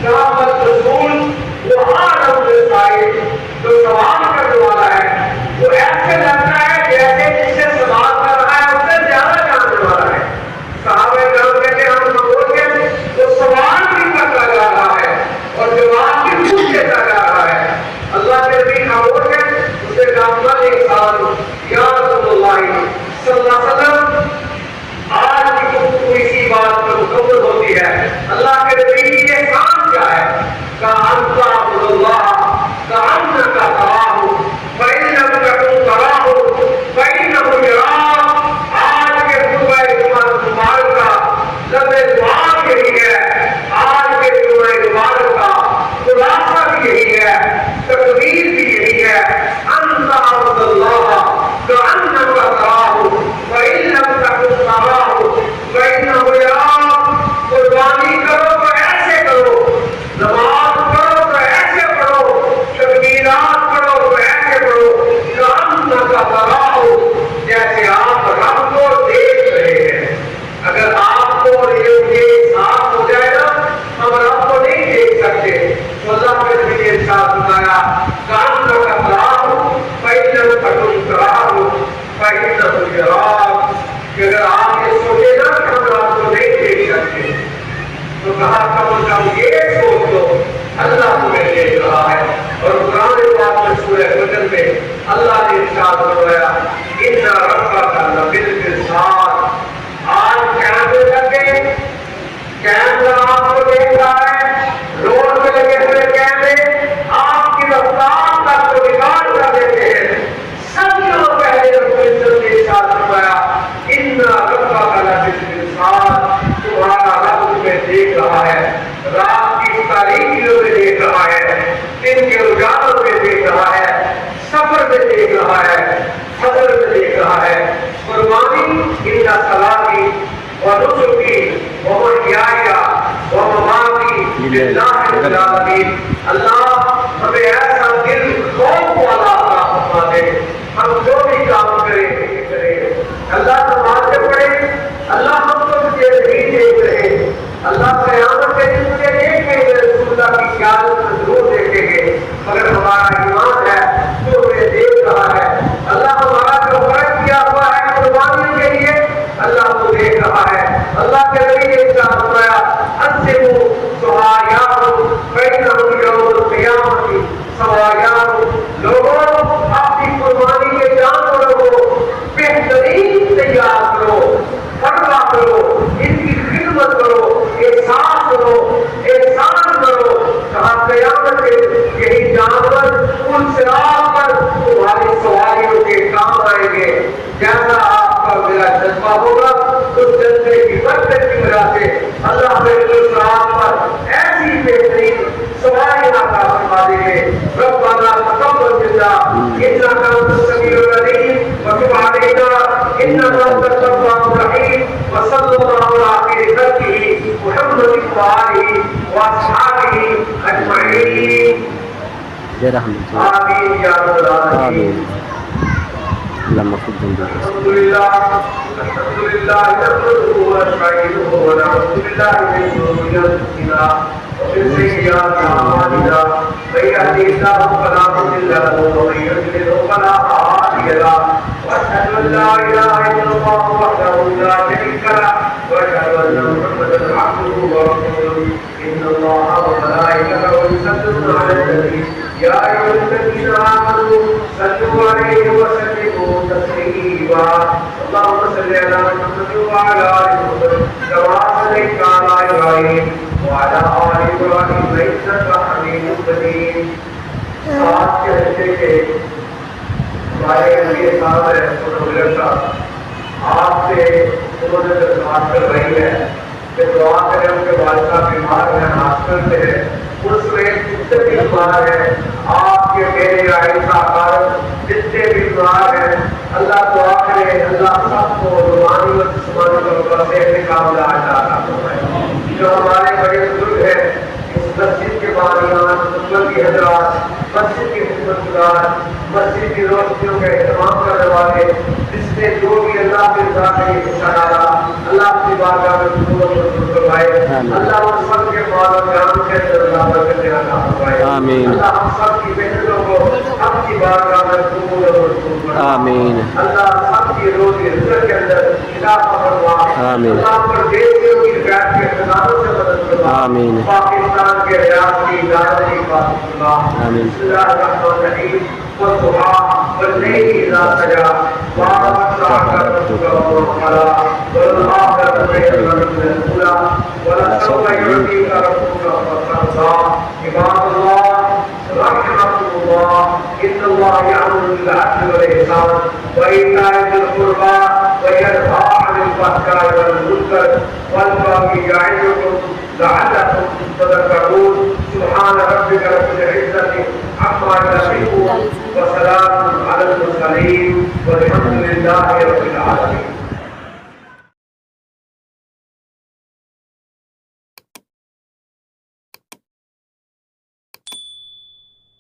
क़यामत रसूल वो आलम साहिब जो सवाल करने वाला है वो ऐसे लगता है जैसे जिससे सवाल कर रहा है उससे ज्यादा जानने वाला है। साहबे करम कहते हम समझ के वो सवाल भी करता जा रहा है और जवाब भी पूछता जा रहा है। अल्लाह के नबी खामोश है, उसे कहा एक साल या रसूलुल्लाह सल्लल्लाहु अलैहि वसल्लम आज की गुफ्तगू इसी बात पर मुकम्मल होती है। अल्लाह के नबी की एहसान क्या है? कहा अंता अब्दुल्लाह कअन्नका तराहु फइन लम तकुन तराहु फइन्नहु यराक। आज के जुम्मा मुबारक का लफ्ज़ दुआ यही है, आज के जुम्मा मुबारक का खुलासा भी यही है, तकरीर भी यही है। अंता अब्दुल्लाह कअन्नका तराहु फइन लम तकुन तराहु फइन्नहु यराक। कुर्बानी करो तो ऐसे करो, नमाज पढ़ो तो ऐसे पढ़ो, तकबीरात पढ़ो तो ऐसे पढ़ो, कअन्नका तराहु जैसे आप रब को देख रहे हैं। अगर आपको ये साफ हो जाए ना हम रब को नहीं देख सकते तो अल्लाह के नबी ने इरशाद फरमाया कअन्नका तराहु फइन लम तकुन तराहु फइन्नहु यराक। अगर आप ये सोचे ना कि हम रब को नहीं देख सकते तो कहा कम से कम ये सोच लो अल्लाह तुम्हें देख रहा है। और कुरान पाक में सूरह फजर में अल्लाह ने इरशाद फरमाया इन्ना रब्बका लबिल-मिर्साद। आज कैमरे लगे, कैमरा आपको देख रहा है, रोड पे लगे हुए कैमरे आपकी रफ्तार तक को रिकॉर्ड कर देते हैं। सदियों पहले रब्बुल इज्जत ने इरशाद फरमाया इन्ना रब्बका लबिल-मिर्साद। तुम्हारा रब तुम्हें देख रहा है, रात की तारीकियों में देख रहा है, दिन के उजालों में देख रहा है, सफर में देख रहा है, फजर में देख रहा है। कुर्बानी इन्ना सलाती व नुसुकी व महयाया व ममाती लिल्लाहि रब्बिल आलमीन। अल्लाह हमें ऐसा दिल खौफ वाला अता फरमा दे, हम जो भी काम करें अल्लाह नमाज़ पढ़े, अल्लाह हमको तुझे नहीं देख रहे, अल्लाह क़यामत के दिन तुझे देखेंगे, रसूलुल्लाह की क़यामत में जरूर देखेंगे, मगर हमारा ईमान है जो हमें देख रहा है। अल्लाह हमारा जो फर्ज किया हुआ है कुर्बानी के लिए अल्लाह को देख रहा है। अल्लाह के नबी ने इरशाद फरमाया अन्सिमू सुहायाहु फइन्नहु यौमुल क़ियामति सवायाहु। लोगों अपनी कुर्बानी के जानवरों को बेहतरीन तैयार करो, फरवा करो, इनकी खिदमत करो, एहसान करो, एहसान करो। कहा क़यामत के यही जानवर उन सिरात पर तुम्हारी सवारियों के काम आएंगे। जैसा आपका मेरा जज्बा होगा उस जज्बे की बरकत की वजह से अल्लाह उस रात पर ऐसी बेहतरीन सवारी अता फरमा देंगे। रब्बना तक़ब्बल मिन्ना इन्नका अंतस समीउल अलीम व तुब अलैना इन्नका अंतत तव्वाबुर रहीम व सल्लल्लाहु अला खैरि खल्क़िही मुहम्मदिन व आलिहि व अस्हाबिही अजमईन। आमीन या रब्बल आलमीन। अल्हम्दुलिल्लाह अल्हम्दुलिल्लाह नहमदुहु व नस्तईनुहु व नऊज़ु बिल्लाहि मिन शुरूरि अंफुसिना व मिन सय्यिआति अअमालिना। मन यहदिहिल्लाहु फला मुदिल्ल लहु व मन युद्लिलहु फला हादिय लहु। व अशहदु अन ला इलाहा इल्लल्लाहु वहदहु ला शरीका लहु व अशहदु अन्न मुहम्मदन अब्दुहु व रसूलुहु। इन्नल्लाहा व मलाइकतहु युसल्लूना अलन नबी या अय्युहल्लज़ीना आमनू सल्लू अलैहि व सल्लिमू तस्लीमा। अल्लाहुम्मा सल्लि अला मुहम्मद व अला आलि मुहम्मद कमा सल्लैता अला इब्राहीम व अला आलि इब्राहीम इन्नका हमीदुम मजीद। साथ के हफ्ते के हमारे अमीर साहब हैं आपसे उन्होंने दरख्वास्त कर रही है कि दुआ करें, उनके वालिद साहब बीमार हैं, हॉस्पिटल में है, उसमें जितने भी बीमार हैं आपके मेरे आइंदा कारण जितने भी बीमार हैं अल्लाह दुआ करे अल्लाह सबको रूहानी व जिस्मानी तौर पर सेहत कामिला अता फरमाए। जो हमारे बड़े बुजुर्ग हैं इस मस्जिद के बानियान, खिदमत की हजरात, मस्जिद के खिदमतगार, मस्जिद की रोशनियों का एहतमाम करने वाले, जिसने जो भी अल्लाह के रज़ा के लिए हिस्सा डाला अल्लाह की बारगाह में कबूल फरमाए। अल्लाह उन सब के मानो जान के अंदर बरकत अता फरमाए। आमीन। अल्लाह हम सब की मेहनतों को आपकी बारगाह में कबूल और मंजूर फरमा। आमीन। अल्लाह सबकी रोजी रिज़्क़ के अंदर इजाफा फरमा। आमीन। अल्लाह पर देशियों की बैठ के खजानों से मदद फरमा। आमीन। पाकिस्तान के रियासत की इदारों की हिफाजत फरमा। आमीन। बिस्मिल्लाहिर्रहमानिर्रहीम वद्दुहा वल्लैलि इज़ा सजा मा वद्दअका रब्बुका वमा क़ला वलल-आखिरतु खैरुन मिनल ऊला वलसौफ यु'तीका रब्बुका फतर्दा। इबादल्लाह रहमकुमुल्लाह इन्नल्लाह यअमुरु बिल-अदलि वल-इहसान व ईताइ ज़िल क़ुर्बा व यनहा अनिल फ़हशाइ वल मुनकर वल-बग़ि य'iज़ुकुम लअल्लकुम तज़क्करून। सुब्हान रब्बिका रब्बिल इज़्ज़ति अम्मा यसिफून व सलामुन अलल मुरसलीन वल्हम्दुलिल्लाहि